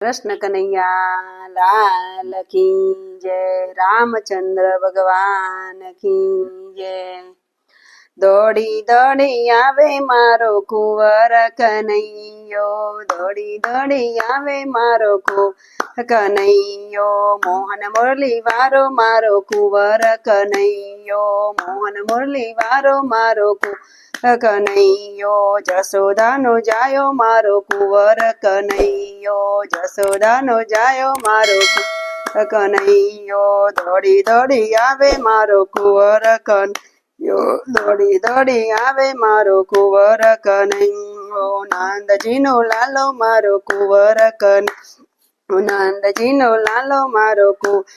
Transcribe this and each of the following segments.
कृष्ण कन्हैया लाल की जय। रामचंद्र भगवान की जय। दौड़ी दौड़ी आवे मारो कुंवर कन्हैयो, दौड़ी दौड़ी आवे मारो कुंवर कन्हैयो। मोहन मुरली वारो मारो कुंवर कन्हैयो, मोहन मुरली वारो मारो कुंवर कन्हैयो। जसोदानो जायो मारो कुंवर कन्हैयो, जसोदानो जायो मारो कुंवर कन्हैयो। दौड़ी दौड़ी आवे मारो कुंवर कन्हैयो, दौड़ी दौड़ी आवे मारो कुंवर कन्हैयो। नंदजीनो लालो मारो कुंवर कन्हैयो, नंदजीनो लालो मारो कुंवर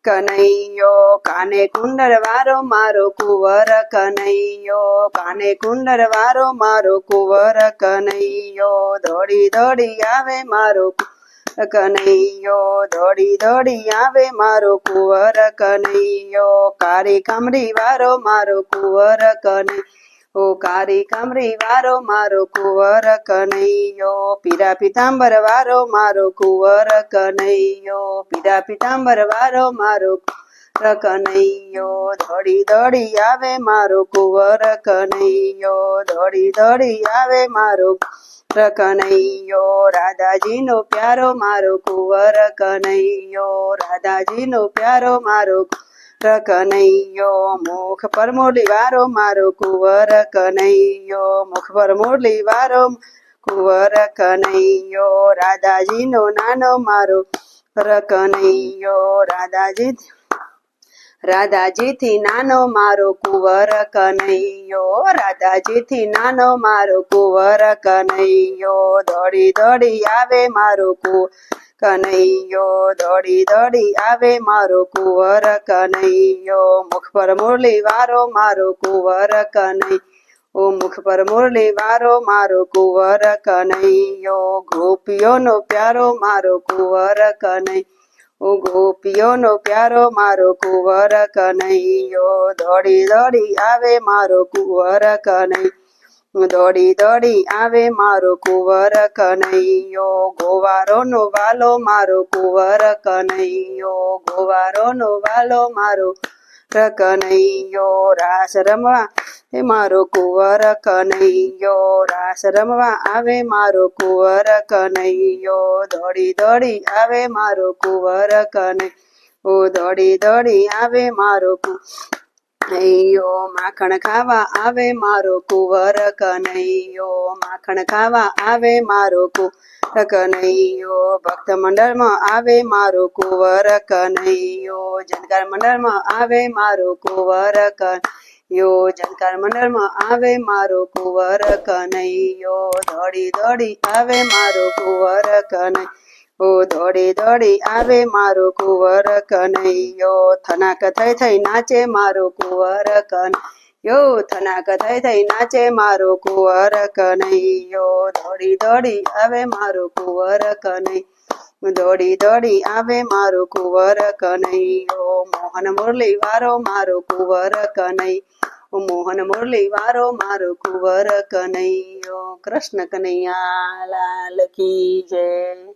कन्हैयो। काने कुंडर वारो मारो कुंवर कन्हैयो, काने कुंडर वारो मारो कुंवर कन्हैयो। दौड़ी दौड़ी आवे मारो कन्हैयो, दौड़ी दौड़ी आवे मारो कुंवर कन्हैयो। कारी कमरी वारो मारो कुंवर कन्हैयो, कारी कमरी वारो मारो कुंवर कन्हैयो। पीरा पीतांबर वारो मारो कुंवर कन्हैयो, पीरा पीतांबर वारो मारो कुंवर कन्हैयो। दौड़ी दौड़ी आवे मारो कुंवर कन्हैयो, दौड़ी दौड़ी आवे मारो कुंवर कन्हैयो। राधाजीनो प्यारो मारो कुंवर कन्हैयो, राधाजीनो प्यारो मारो कुंवर कन्हैयो। मुख पर मुरली वारो मारो कुंवर कन्हैयो, मुख पर मुरली वारो कुंवर कन्हैयो। राधाजीनो नानो मारो कुंवर कन्हैयो, राधाजी राधाजी थी नानो मारो कुंवर कन्हैयो, राधाजी थी नानो मारो कुंवर कन्हैयो। दौड़ी दौड़ी आवे मारो कुंवर कन्हैयो, दौड़ी दौड़ी आवे मारो कुंवर कन्हैयो। मुख पर मुरली वारो मारो कुंवर कन्हैयो, मुख पर मुरली वारो मारो कुंवर कन्हैयो। गोपियों नो प्यारो मारो कुंवर कन्हैयो, गोपियों नो प्यारो मारो कुंवर कन्हैयो। दौड़ी दौड़ी आवे मारो कुंवर कन्हैयो, दौड़ी दौड़ी आवे मारो कुंवर कन्हैयो। गोवारो नो वालो मारो कुंवर कन्हैयो, गोवारो नो वालो मारो कुंवर कन्हैयो। रास रमवा मारो कुंवर कन्हैयो, रास रमवा आवे मारो कुंवर कन्हैयो। दौड़ी दौड़ी आवे मारो कुंवर कन्हैयो, दौड़ी दौड़ी आवे मारो कन्हैयो। माखण खावा आवे मारो कुंवर कन्हैयो, माखण खावा आवे मारो कुंवर कन्हैयो। भक्त मंडल में आवे मारो कुंवर कन्हैयो, जनकार मंडल में आवे मारो कुंवर कन्हैयो, जनकार मंडल में आवे मारो कुंवर कन्हैयो। दौड़ी दौड़ी आवे मारो कुंवर कन्हैयो, दौड़ी दौड़ी आवे मारो कुंवर कन्हैयो। थनाक थई थई नाचे मारो कुंवर कन्हैयो, थनाक थई थई नाचे मारो कुंवर कन्हैयो। दौड़ी दौड़ी आवे मारो कुंवर कन्हैयो, दौड़ी दौड़ी आवे मारो कुंवर कन्हैयो। मोहन मुरली वारो मारो कुंवर कन्हैयो, मोहन मुरली वारो मारो कुंवर कन्हैयो। कृष्ण कन्हैया लाल की जय।